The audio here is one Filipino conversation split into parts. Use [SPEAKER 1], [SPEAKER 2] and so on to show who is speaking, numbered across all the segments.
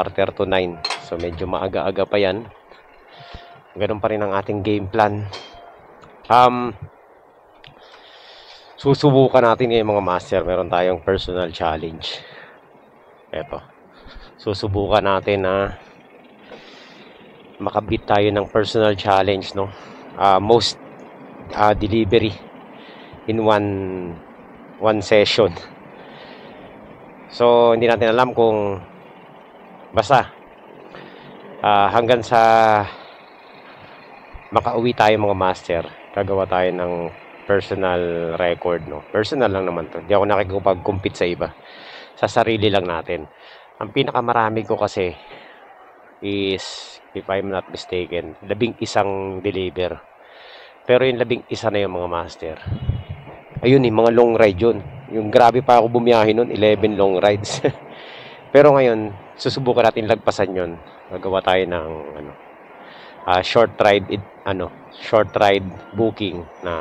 [SPEAKER 1] quarter to 9. So medyo maaga-aga pa yan. Ganun pa rin ang ating game plan. Susubukan natin ngayon mga master. Meron tayong personal challenge. Eto. Susubukan natin na makabit tayo ng personal challenge, no? Most delivery in one session. So hindi natin alam kung basta hanggang sa makauwi tayo mga master, gagawa tayo ng personal record, no? Personal lang naman to. Hindi ako nakikipag-compete sa iba. Sa sarili lang natin. Ang pinakamarami ko kasi is, if I'm not mistaken, 11 deliver. Pero yung 11 na yung mga master. Ayun mga long ride yun. Yung grabe pa ako bumiyahe nun, 11 long rides. Pero ngayon, susubukan natin lagpasan yun. Gagawa tayo ng short ride booking na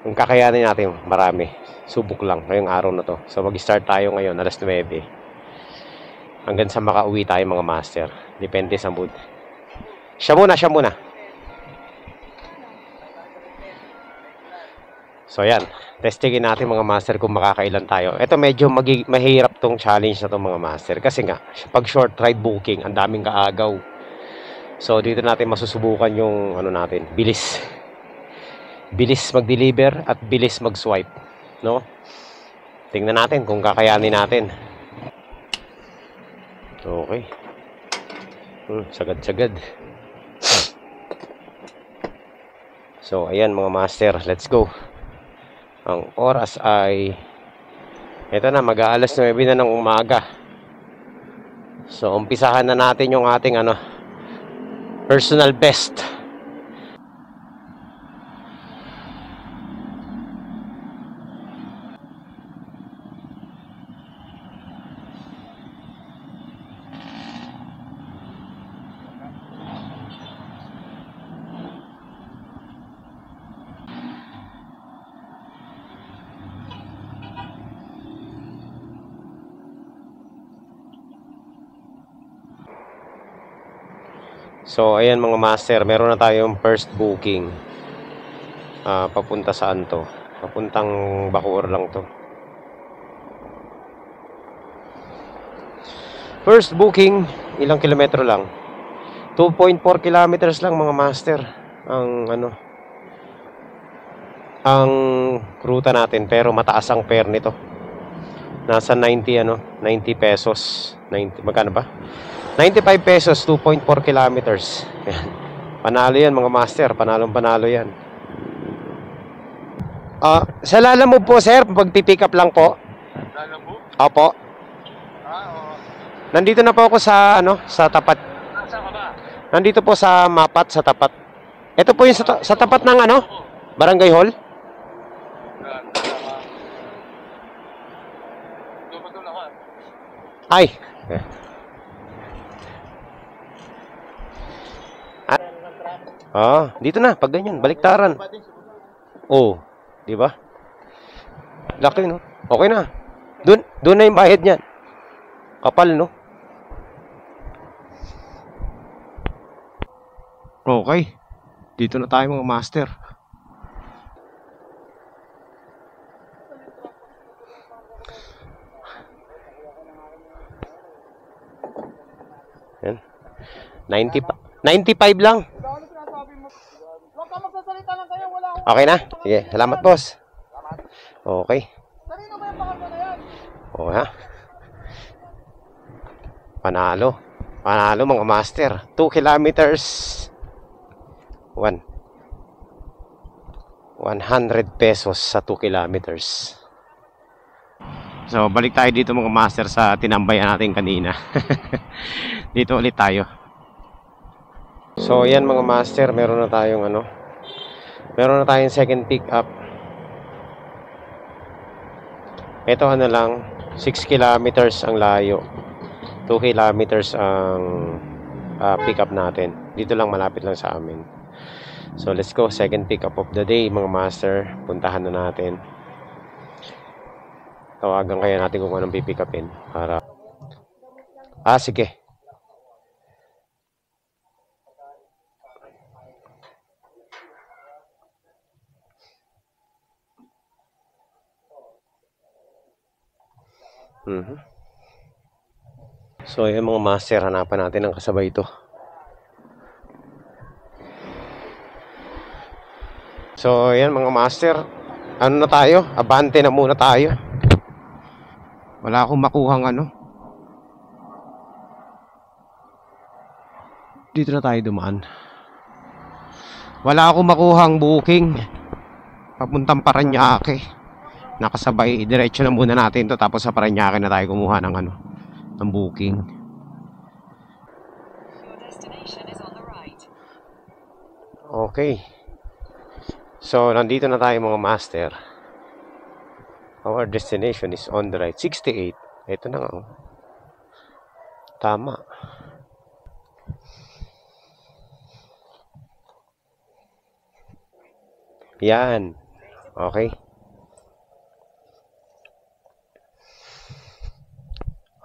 [SPEAKER 1] kung kakayanin natin, marami. Subok lang ngayong araw na to. So mag-start tayo ngayon alas 9 hanggang sa makauwi tayo mga master. Depende sa mood. Siya muna. So yan, testingin natin mga master kung makakailan tayo. Ito medyo mahirap tong challenge na to mga master. Kasi nga, pag short ride booking, ang daming kaagaw. So dito natin masusubukan yung natin, bilis mag-deliver at bilis mag-swipe, no? Tingnan natin kung kakayanin natin. Okay. Sagad. So ayan mga master, let's go. Ang oras ay ito na, mag-aalas 9 na ng umaga. So umpisahan na natin yung ating personal best. So ayan mga master, meron na tayong first booking. Papunta saan to? Papuntang Bacoor lang to. First booking, ilang kilometro lang? 2.4 kilometers lang mga master. Ang ruta natin, pero mataas ang fare nito. Nasa 90 pesos. 90, magkano ba? 95 pesos, 2.4 kilometers. Panalo yan mga master, panalo yan. Sa Lalamove po sir, pagpipick up lang po.
[SPEAKER 2] Lalamove?
[SPEAKER 1] Opo.
[SPEAKER 2] Oo.
[SPEAKER 1] Nandito na po ako sa sa tapat.
[SPEAKER 2] Saan ka ba?
[SPEAKER 1] Nandito po sa Mapat, sa tapat. Ito po yung sa tapat ng Barangay Hall.
[SPEAKER 2] Dumadula ka.
[SPEAKER 1] Ay. Dito na, pag ganyan, baliktaran. Oh, di ba? Laki, no? Okay na. Doon na yung bayad niyan. Kapal, no? Okay. Dito na tayo mga master. Yan. 95 lang.
[SPEAKER 2] Huwag ka magsasalita lang kayo, wala akong...
[SPEAKER 1] Okay na? Sige, salamat boss. Okay.
[SPEAKER 2] Kanino ba yung pangalan na yan?
[SPEAKER 1] O ha? Panalo mga master. 2 kilometers. 100 pesos sa 2 kilometers. So, balik tayo dito mga master sa tinambayan natin kanina. Dito ulit tayo. So, yan mga master, meron na tayong second pick up. Ito lang, 6 kilometers ang layo. 2 kilometers ang pick up natin. Dito lang, malapit lang sa amin. So, let's go. Second pick up of the day, mga master. Puntahan na natin. Tawagan kaya natin kung anong pipick upin para Ah, sige. So, yung mga master, hanapan natin ang kasabay ito. So, yan mga master. Ano na tayo? Abante na muna tayo. Wala akong makuhang ano. Dito na tayo dumaan. Wala akong makuhang booking papuntang Parañaque. Nakasabay, diretso na muna natin to. Tapos sa Parañaque na tayo kumuha ng ano, ng booking. Okay. So, nandito na tayo mga master. Our destination is on the right. 68. Ito na nga. Oh. Tama. Yan. Okay.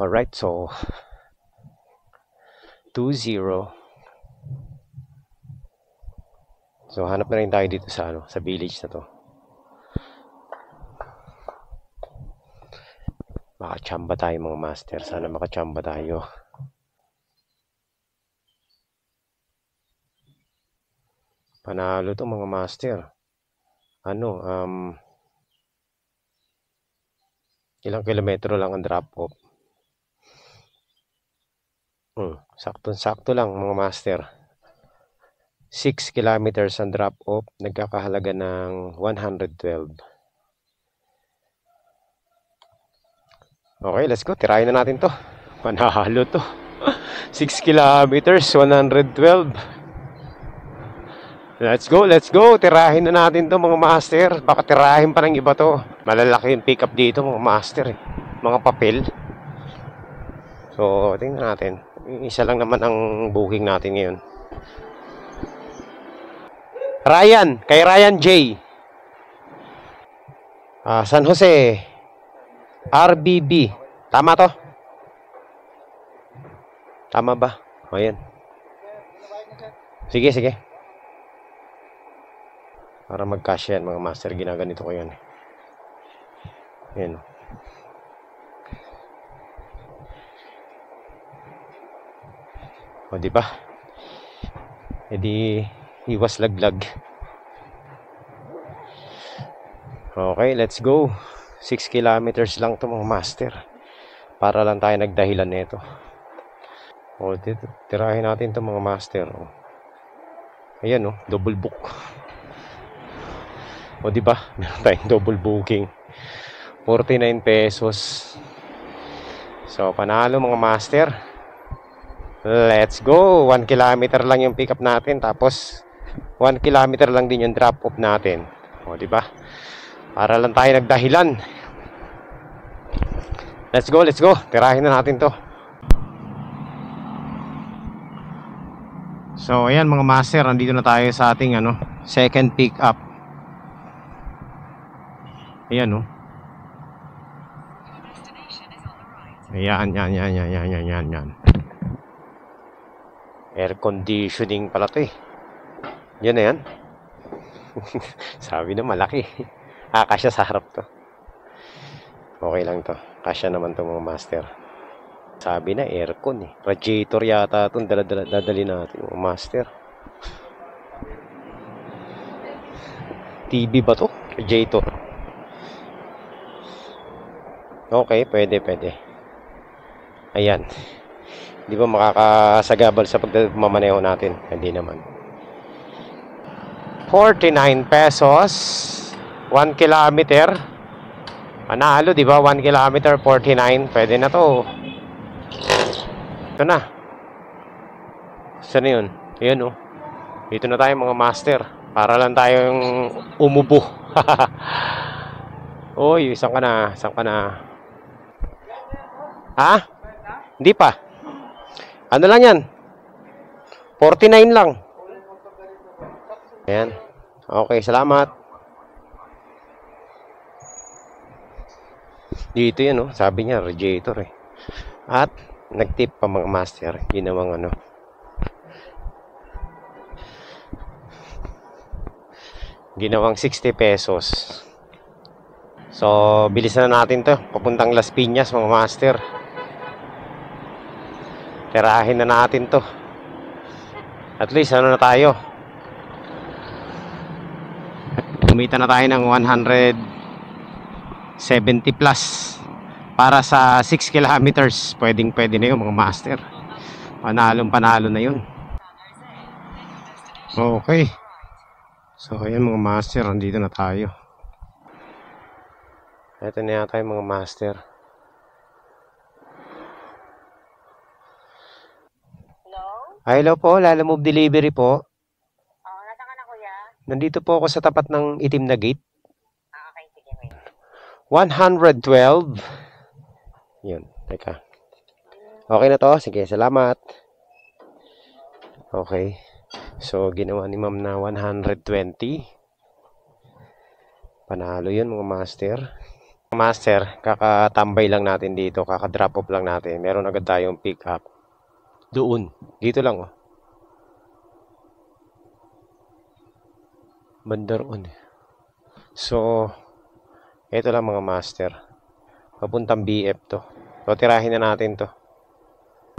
[SPEAKER 1] Alright, so 20. So, hanap na rin tayo dito sa ano, sa village na to. Makachamba tayo mga master. Sana makachamba tayo. Panalo to mga master. Ano, ilang kilometro lang ang drop off. Sakto-sakto lang mga master. 6 kilometers ang drop off. Nagkakahalaga ng 112. Okay, let's go. Tirahin na natin to. Panalo to. 6 kilometers, 112. Let's go, let's go. Tirahin na natin to mga master. Baka tirahin pa ng iba to. Malalaki yung pick up dito mga master eh. Mga papel. So, tingnan natin. Isa lang naman ang booking natin ngayon. Ryan, kay Ryan J. San Jose. RBB. Tama to? Tama ba? O yan. Sige, sige. Para mag-cash yan mga master. Ginaganito ko yan. Yan. O diba? E di iwas laglag. Okay, let's go. 6 kilometers lang to mga master. Para lang tayo nagdahilan nito. O, tirahin natin to mga master. O. Ayan o, double book. O diba? Meron tayong double booking. 49 pesos. So, panalo mga master. Let's go. 1 kilometer lang yung pick up natin. Tapos 1 kilometer lang din yung drop off natin. O diba? Para lang tayo nagdahilan. Let's go, let's go. Tirahin na natin to. So ayan mga master, nandito na tayo sa ating ano, second pick up. Ayan oh. Ayan, yan. Air conditioning pala to eh. Yan na yan. Sabi na malaki. Kasya sa harap to. Okay lang to. Kasya naman to mga master. Sabi na aircon eh. Radiator yata itong dadali natin mga master. TV ba to? Radiator. Okay, pwede. Ayan. Di ba makakasagabal sa pagmamaneho natin? Hindi naman. 49 pesos. 1 kilometer. Panalo, di ba? 1 kilometer, 49. Pwede na to. Ito na. Saan yun? Ayan oh. Dito na tayo mga master. Para lang tayong umubo. Uy, saan ka na? Saan ka na? Ha? Hindi pa. Ano lang yan? 49 lang. Ayan. Okay, salamat. Dito yan, oh. Sabi niya, radiator eh. At Nag-tip pa mga master. Ginawang ano. Ginawang 60 pesos. So, bilisan na natin to. Papuntang Las Piñas mga master. Tirahin na natin to. At least ano na tayo. Kumita na tayo ng 170 plus. Para sa 6 kilometers. Pwede na yun mga master. Panalo na yun. Okay. So, ayan mga master. Andito na tayo. Ito na yata yung mga master.
[SPEAKER 3] Hello?
[SPEAKER 1] Hello po, Lala Move Delivery po.
[SPEAKER 3] Nasa ka na kuya?
[SPEAKER 1] Nandito po ako sa tapat ng itim na gate.
[SPEAKER 3] Okay, sige wait.
[SPEAKER 1] 112. Yun, teka. Okay na to? Sige, salamat. Okay. So, ginawa ni ma'am na 120. Panalo yun mga master. Master, kakatambay lang natin dito, kaka-drop off lang natin. Meron agad tayong pick up. Doon, dito lang oh. Banda roon. So, ito lang mga master. Papuntang BF to. So, tirahin na natin to.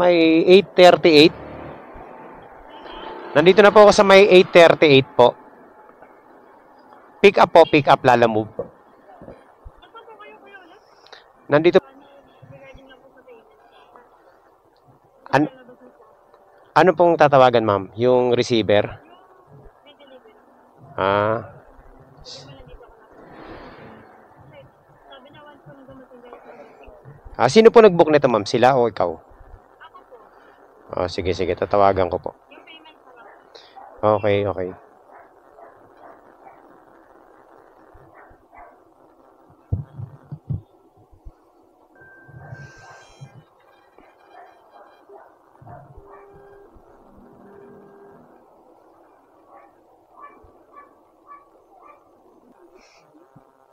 [SPEAKER 1] May 838. Nandito na po ako sa may 838 po. Pick up po, pick up, Lala Move. Nandito. Ano pong tatawagan, ma'am? Yung receiver? Sino po nag-book nito, ma'am? Sila o ikaw? Sige, sige. Tatawagan ko po. Okay, okay.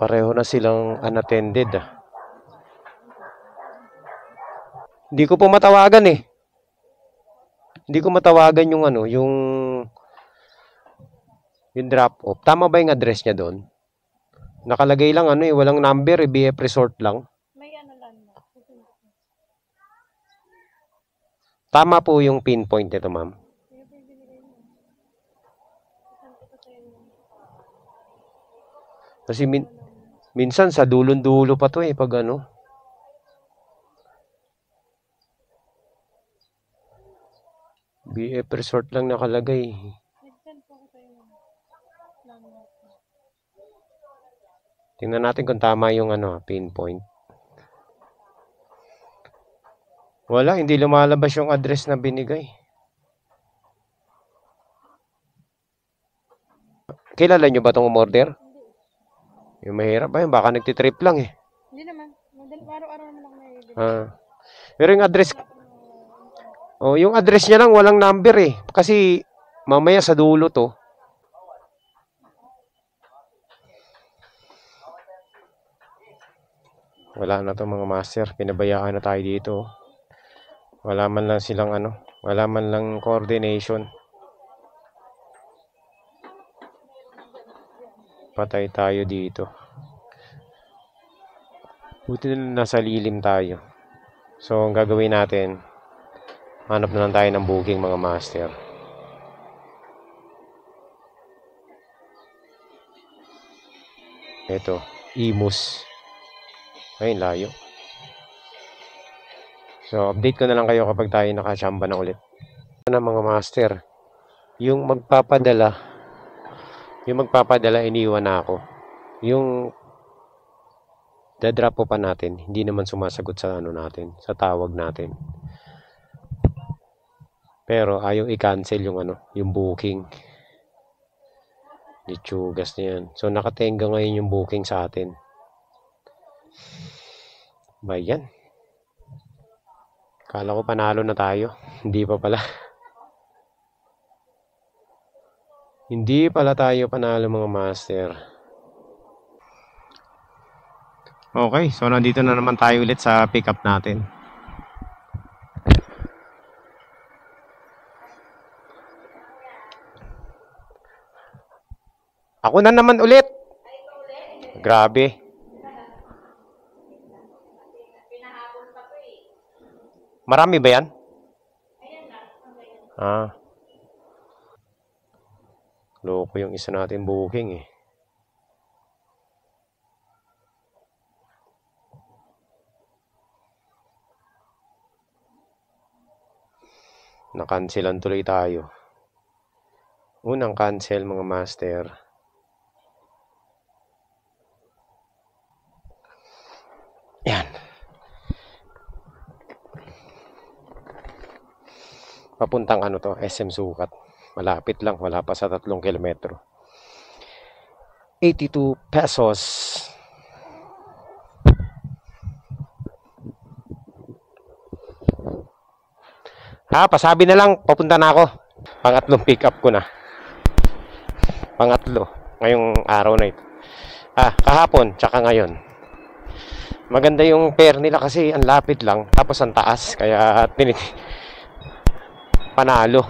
[SPEAKER 1] Pareho na silang unattended. Hindi ko po matawagan eh. Hindi ko matawagan yung ano, yung drop off. Tama ba yung address niya doon? Nakalagay lang ano eh, walang number eh, BF Resort lang.
[SPEAKER 3] May ano lang na.
[SPEAKER 1] Tama po yung pinpoint nito, ma'am. Kasi minsan sa dulon-dulo pa to eh, pag ano. BF Resort lang nakalagay. Tingnan natin kung tama yung ano, pinpoint. Wala, hindi lumalabas yung address na binigay. Kilala nyo ba itong umorder? Yung mahirap ba yun? Baka nagtitrip lang eh.
[SPEAKER 3] Hindi naman. Araw-araw naman ako may
[SPEAKER 1] Pero yung address, yung address niya lang walang number eh. Kasi mamaya sa dulo to. Wala na to mga master. Pinabayaan na tayo dito. Wala man lang silang ano. Wala man lang coordination. Patay tayo dito. Buti na nasa lilim tayo. So, ang gagawin natin, hanap na lang tayo ng booking mga master. Ito, Imus. Ay, layo. So, update ko na lang kayo kapag tayo nakachamba na ulit. Ito na mga master. Yung magpapadala, iniwan na ako. Yung dadrop pa natin, hindi naman sumasagot sa ano natin, sa tawag natin. Pero ayaw i-cancel yung ano, yung booking. Litsugas na yan. So nakatenga ngayon yung booking sa atin. Bayan. Kala ko panalo na tayo. Hindi pa pala. Hindi pala tayo panalo mga master. Okay, so nandito na naman tayo ulit sa pickup natin. Ako na naman ulit. Grabe. Marami ba yan? Ah. Loko yung isa natin booking eh. Nakanselan tuloy tayo. Unang cancel mga master. Yan. Papuntang ano to, SM Sukat. Malapit lang, wala pa sa 3 kilometro. 82 pesos. Pasabi na lang, papunta na ako. Pangatlong pick up ko na. Pangatlo, ngayong araw na ito. Kahapon, tsaka ngayon. Maganda yung pair nila kasi ang lapit lang, tapos ang taas, kaya panalo.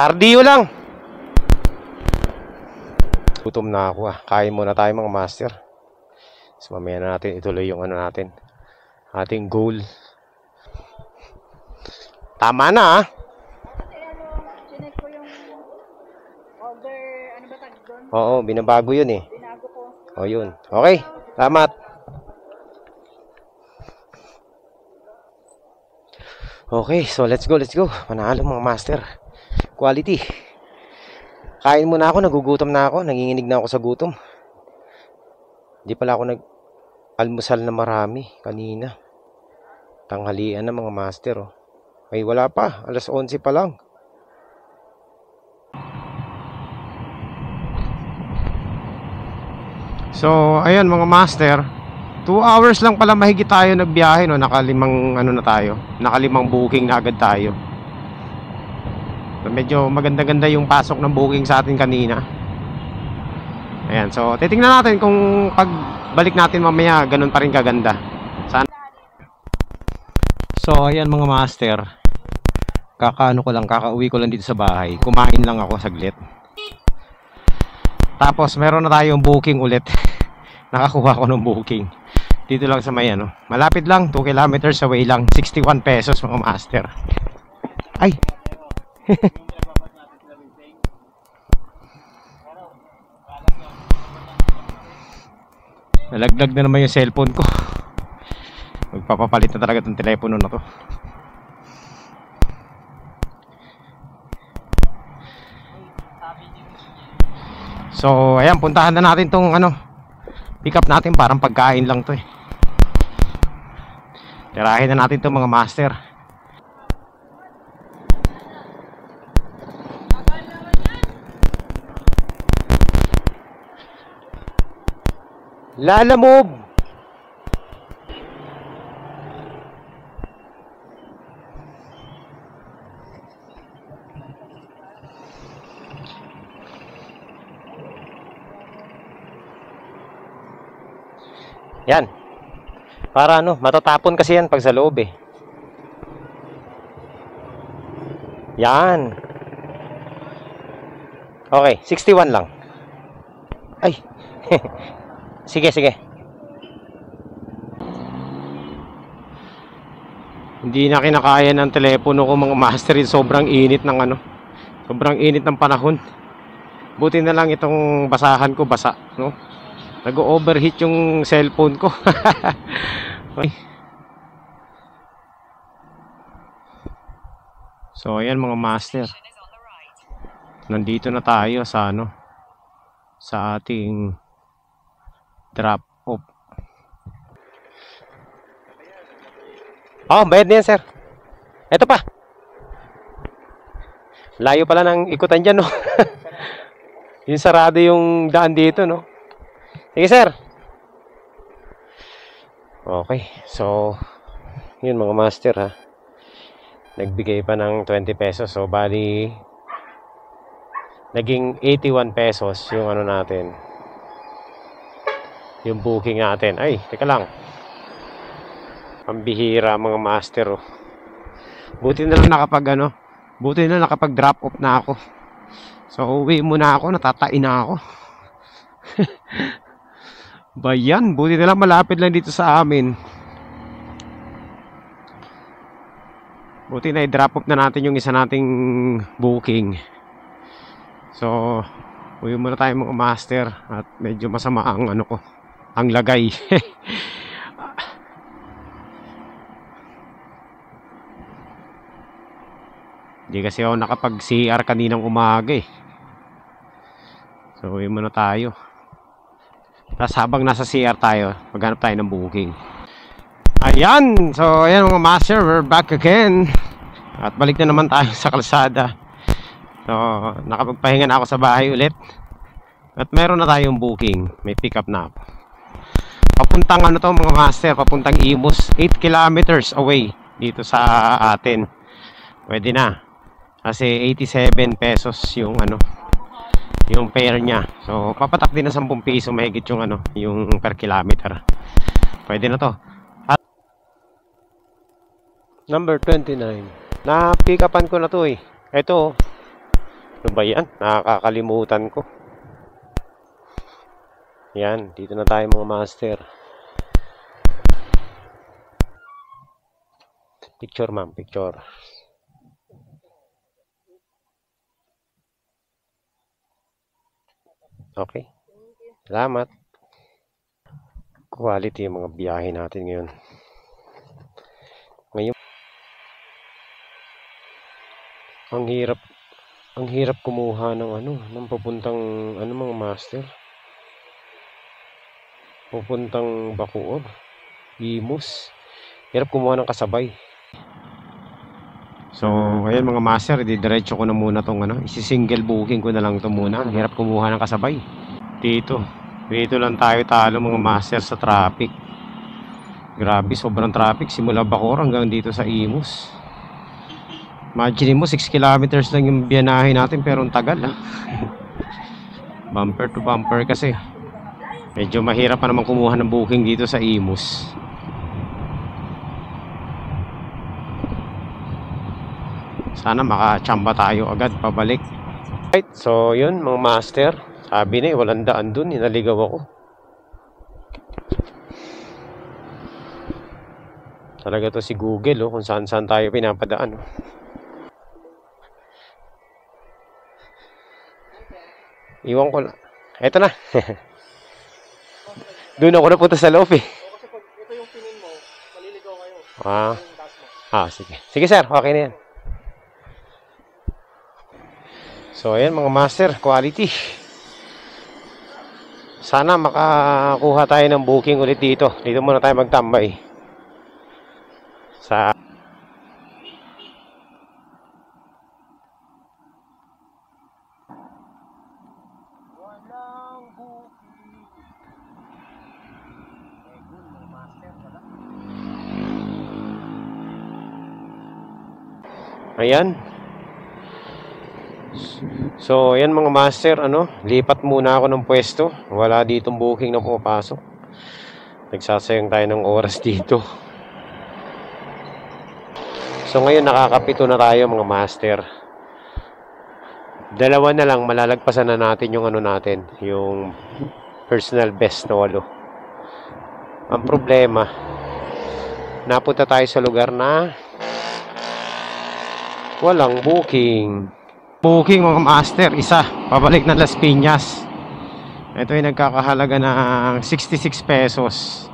[SPEAKER 1] RDO lang. Gutom na ako Kain muna tayo mga master. So mamaya na natin ituloy yung ano natin. Ating goal. Tama na
[SPEAKER 3] Chinek ko yung order, ano ba tag doon?
[SPEAKER 1] Oo, binabago yun eh.
[SPEAKER 3] Binago ko.
[SPEAKER 1] O yun. Okay, salamat. Okay, so let's go. Manalo mga master. Quality. Kain muna ako, nagugutom na ako. Nanginginig na ako sa gutom. Hindi pala ako nag-almusal na marami kanina. Tanghalian na mga master Ay, wala pa. Alas 11 pa lang. So, ayan mga master. 2 hours lang pala mahigit tayo nagbiyahe Nakalimang ano na tayo. Nakalimang booking na agad tayo. So, medyo maganda-ganda yung pasok ng booking sa atin kanina. Ayan, so titingnan natin kung pagbalik natin mamaya ganun pa rin kaganda. Sana. So, ayan mga master. Kakauwi ko lang dito sa bahay. Kumain lang ako saglit. Tapos meron na tayong booking ulit. Nakakuha ko ng booking. Dito lang sa may malapit lang, 2 kilometers away lang. 61 pesos mga master. Ay. Nalaglag na naman yung cellphone ko. Magpapapalit na talaga itong telepono na to. So, ayan, puntahan na natin tong pick up natin, parang pagkain lang to Tirahin na natin tong mga master. Lala move. Yan. Para matatapon kasi yan pag sa loob Yan. Okay, 61 lang. Ay. Sige. Hindi na kinakaya ng telepono ko mga master. Sobrang init ng sobrang init ng panahon. Buti na lang itong basahan ko basa, Nag-overheat yung cellphone ko. Okay. So ayan mga master. Nandito na tayo sa sa ating drop off. Bayad na yan, sir. Ito pa. Layo pala ng ikutan dyan, Yung sarado yung daan dito, Sige, sir. Okay. So, yun mga master, Nagbigay pa ng 20 pesos. So, bali, naging 81 pesos yung natin. Yung booking natin. Ay, teka lang. Pambihira mga master, Buti na lang nakapag Buti na nakapag-drop off na ako. So, uwi muna ako. Natatain na ako. Bayan, buti na lang malapit lang dito sa amin. Buti na i-drop off na natin yung isa nating booking. So, uwi muna tayo mga master. At medyo masama ang ano ko, ang lagay. Hindi kasi ako nakapag-CR kaninang umaga eh. So, uwi muna tayo. Tapos habang nasa CR tayo, maghanap tayo ng booking. Ayan! So, ayan mga master, we're back again. At balik na naman tayo sa kalsada. So, nakapagpahinga na ako sa bahay ulit. At meron na tayong booking. May pick up na ako. Papuntang ano to mga master, papuntang Imus. 8 kilometers away dito sa atin. Pwede na. Kasi 87 pesos yung ano, yung fare niya. So, papatak din na 10 piso mahigit yung ano, yung per kilometer. Pwede na to. At number 29. Na-pick upan ko na to eh. Ito. Ano ba yan? Nakakalimutan ko. Yan, dito na tayo mga master. Picture ma'am, picture. Okay. Salamat. Quality yung mga biyahe natin ngayon. Ang hirap kumuha ng ano, ng papuntang ano mga master. Papuntang Bacoor, Imus. Hirap kumuha ng kasabay. So, ayan mga master, didiretso ko na muna tong ano, isi-single booking ko na lang ito muna. Ang hirap kumuha ng kasabay. Dito lang tayo talo mga master sa traffic. Grabe, sobrang traffic simula Bacoor hanggang dito sa Imus. Imagine mo 6 kilometers lang yung biyanahe natin pero ang tagal ha. Bumper to bumper kasi. Medyo mahirap pa naman kumuha ng booking dito sa Imus. Sana makachamba tayo agad pabalik. Right, so yun mga master. Sabi na walang daan dun, inaligaw ako. Talaga to si Google kung saan saan tayo pinapadaan. Iwan ko na. Eto na. Doon ako napunta sa loob eh.
[SPEAKER 2] Kasi pag ito yung pinin mo, maliligaw kayo.
[SPEAKER 1] Sige. Sige sir, okay na yan. So ayan mga master, quality. Sana makakuha tayo ng booking ulit dito. Dito muna tayo magtambay. Sa ayan. So, ayan mga master, lipat muna ako ng pwesto. Wala ditong booking na pumapasok. Nagsasayang tayo ng oras dito. So, ngayon nakakapito na tayo mga master. Dalawa na lang, malalagpasan na natin yung natin, yung personal best na 8. Ang problema, napunta tayo sa lugar na walang booking. Booking mga master, isa. Pabalik na Las Piñas. Ito ay nagkakahalaga ng 66 pesos.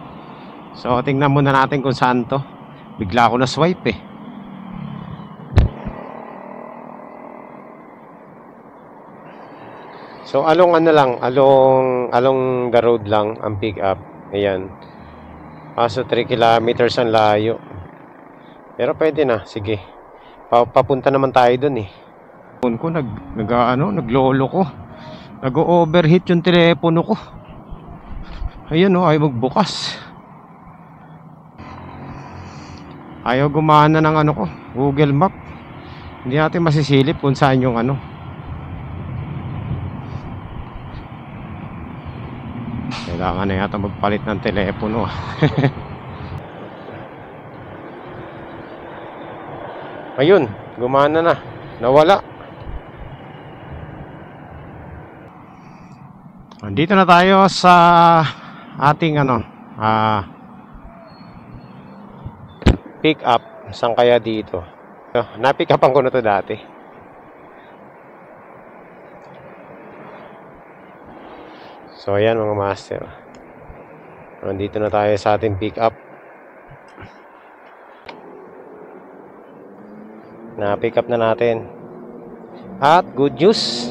[SPEAKER 1] So, tingnan muna natin kung saan to. Bigla ako na swipe eh. So, along the road lang ang pick up. Ayan. So, 3 kilometers ang layo. Pero pwede na, sige. Papunta naman tayo dun eh. Phone ko naglolo ko. Nag-overheat yung telepono ko. Ayun ayaw magbukas. Ayaw gumana ng ko, Google Map. Hindi natin masisilip kung saan yung Kailangan na yata magpalit ng telepono. Ayun, gumana na. Nawala. Andito na tayo sa ating pick up. Saan kaya dito? Na-pick upan ko na to dati. So ayan mga master. Nandito na tayo sa ating pick up. Na-pick up na natin. At good news,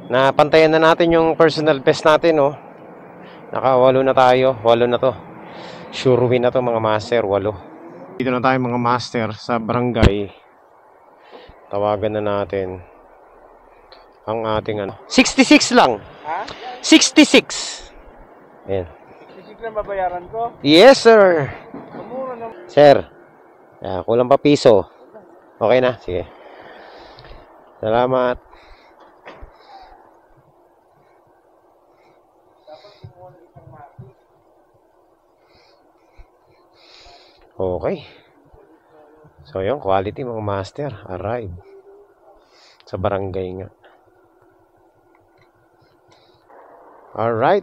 [SPEAKER 1] napantayan na natin yung personal best natin, oh. Naka-8 na tayo. 8 na to. Sure win na to mga master. 8. Dito na tayo mga master sa barangay. Tawagan na natin ang ating 66 lang.
[SPEAKER 2] Ha?
[SPEAKER 1] 66. Ayan.
[SPEAKER 2] Isip lang babayaran ko.
[SPEAKER 1] Yes sir.
[SPEAKER 2] Mura na.
[SPEAKER 1] Sir, kulang pa piso. Okay na, sige. Salamat. Okay. So yung quality mga master, arrive sa barangay nga. Alright.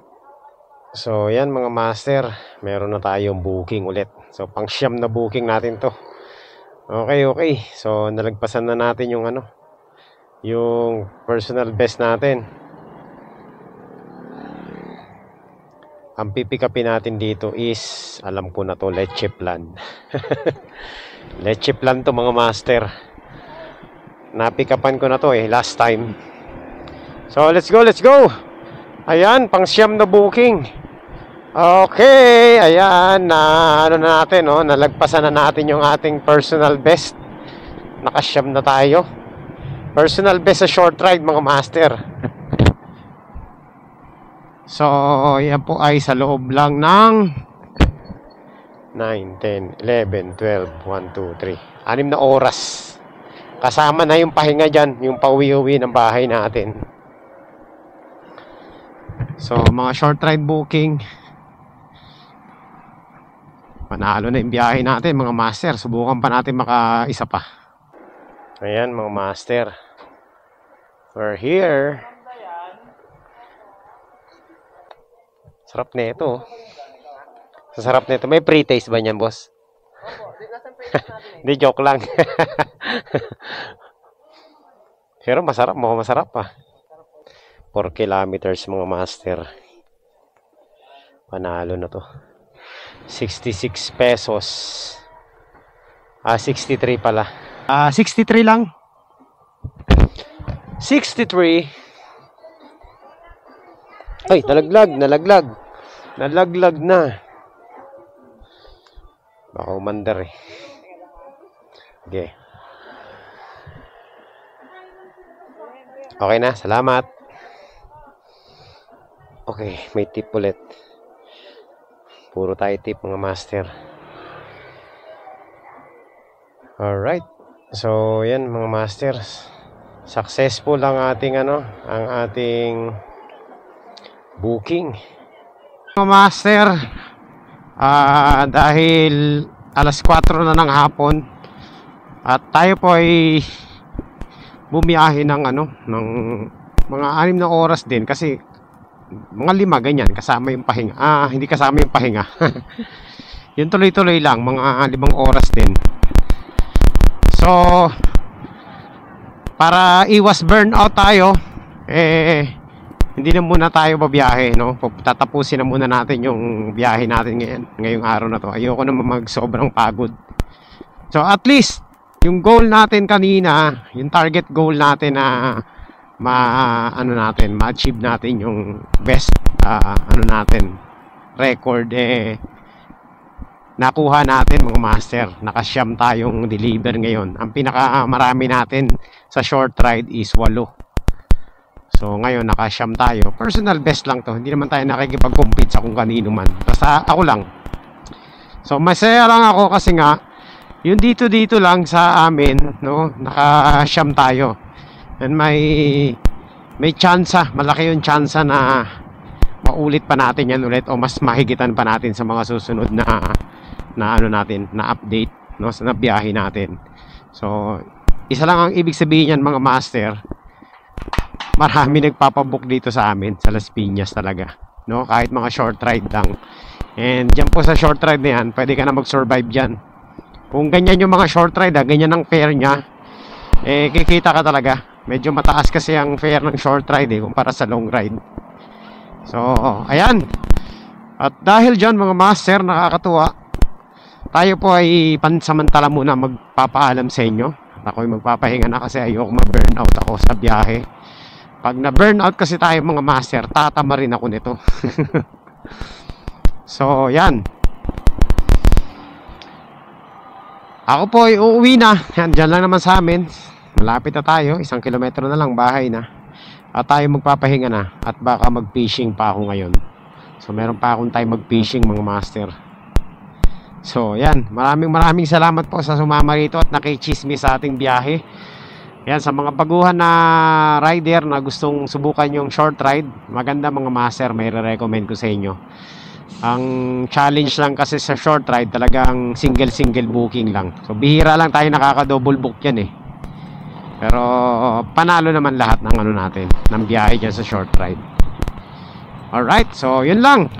[SPEAKER 1] So yan mga master, meron na tayong booking ulit. So pang siyam na booking natin to. Okay. So nalagpasan na natin yung yung personal best natin. Ang pipikapin natin dito is, alam ko na to, leche plan. Leche plan to mga master. Napikapan ko na to last time. So let's go. Ayan, pang siyam na booking. Okay, ayan, na natin, nalagpasan na natin yung ating personal best. Nakasyam na tayo. Personal best sa short ride mga master. So, yan po ay sa loob lang ng 9, 10, 11, 12, 1, 2, 3 6 na oras. Kasama na yung pahinga dyan, yung pauwi-uwi ng bahay natin. So, mga short ride booking, panalo na yung biyahe natin mga master. Subukan pa natin makaisa pa. Ayan mga master, we're here. Sarap na ito. Sa sarap na ito. May pre-taste ba niyan, boss? Hindi, joke lang. Pero masarap. Mukhang masarap pa. 4 kilometers mga master. Panalo na to. 66 pesos. 63 pala. 63 lang. 63. Ay, nalaglag na. Baka umandar Okay. Okay na, salamat. Okay, may tip ulit. Puro tayo tip mga master. Alright. So, yan mga masters. Successful ang ating ang ating booking. Mga master, dahil alas 4 na ng hapon at tayo po ay bumiyahe ng ng mga 6 na oras din kasi mga 5 ganyan kasama yung pahinga. Hindi kasama yung pahinga. Yung tuloy-tuloy lang, mga 5 oras din. So, para iwas burnout tayo, hindi na muna tayo babiyahe, tatapusin na muna natin yung biyahe natin ngayong araw na to. Ayoko naman sobrang pagod. So at least yung goal natin kanina, yung target goal natin na ma-achieve natin yung best record nakuha natin mga master. Nakasyam tayong deliver ngayon. Ang pinakamarami natin sa short ride is 8. So ngayon nakasyam tayo. Personal best lang to. Hindi naman tayo nakikipag-compete sa kung kanino man. Basta ako lang. So masaya lang ako kasi nga yung dito lang sa amin, nakasyam tayo. And may tsansa, malaki yung tsansa na maulit pa natin yan ulit o mas mahigitan pa natin sa mga susunod na update, sa biyahe natin. So, isa lang ang ibig sabihin yan mga master. Marami nagpapabook dito sa amin sa Las Piñas talaga, no? Kahit mga short ride lang. And dyan po sa short ride na yan, pwede ka na mag-survive dyan. Kung ganyan yung mga short ride, ganyan ang fare nya, eh kikita ka talaga. Medyo mataas kasi ang fare ng short ride kumpara sa long ride. So, ayan. At dahil dyan mga master, nakakatuwa, tayo po ay pansamantala muna magpapaalam sa inyo. At ako'y magpapahinga na kasi ayoko ma-burnout ako sa biyahe. Pag na-burnout kasi tayo mga master, tatama rin ako nito. So, yan. Ako po ay uuwi na. Yan, dyan lang naman sa amin. Malapit na tayo. 1 kilometro na lang, bahay na. At tayo magpapahinga na. At baka mag-fishing pa ako ngayon. So, meron pa akong time mag-fishing mga master. So, yan. Maraming salamat po sa sumama rito at nakichismis sa ating biyahe. Yan, sa mga baguhan na rider na gustong subukan yung short ride, maganda mga master, may re-recommend ko sa inyo. Ang challenge lang kasi sa short ride, talagang single booking lang. So, bihira lang tayo nakaka-double book yan eh. Pero, panalo naman lahat ng ano natin, ng biyahe dyan sa short ride. Alright, so yun lang.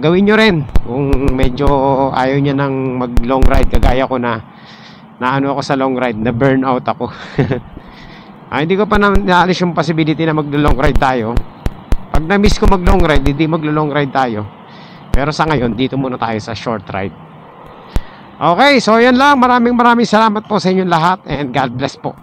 [SPEAKER 1] Gawin nyo rin kung medyo ayaw nyo ng mag-long ride. Kagaya ko na ano ako sa long ride, na burnout ako. Hindi ko pa naalis yung possibility na mag-long ride tayo. Pag na-miss ko mag-long ride, hindi mag-long ride tayo. Pero sa ngayon, dito muna tayo sa short ride. Okay, so yun lang. Maraming salamat po sa inyong lahat and God bless po.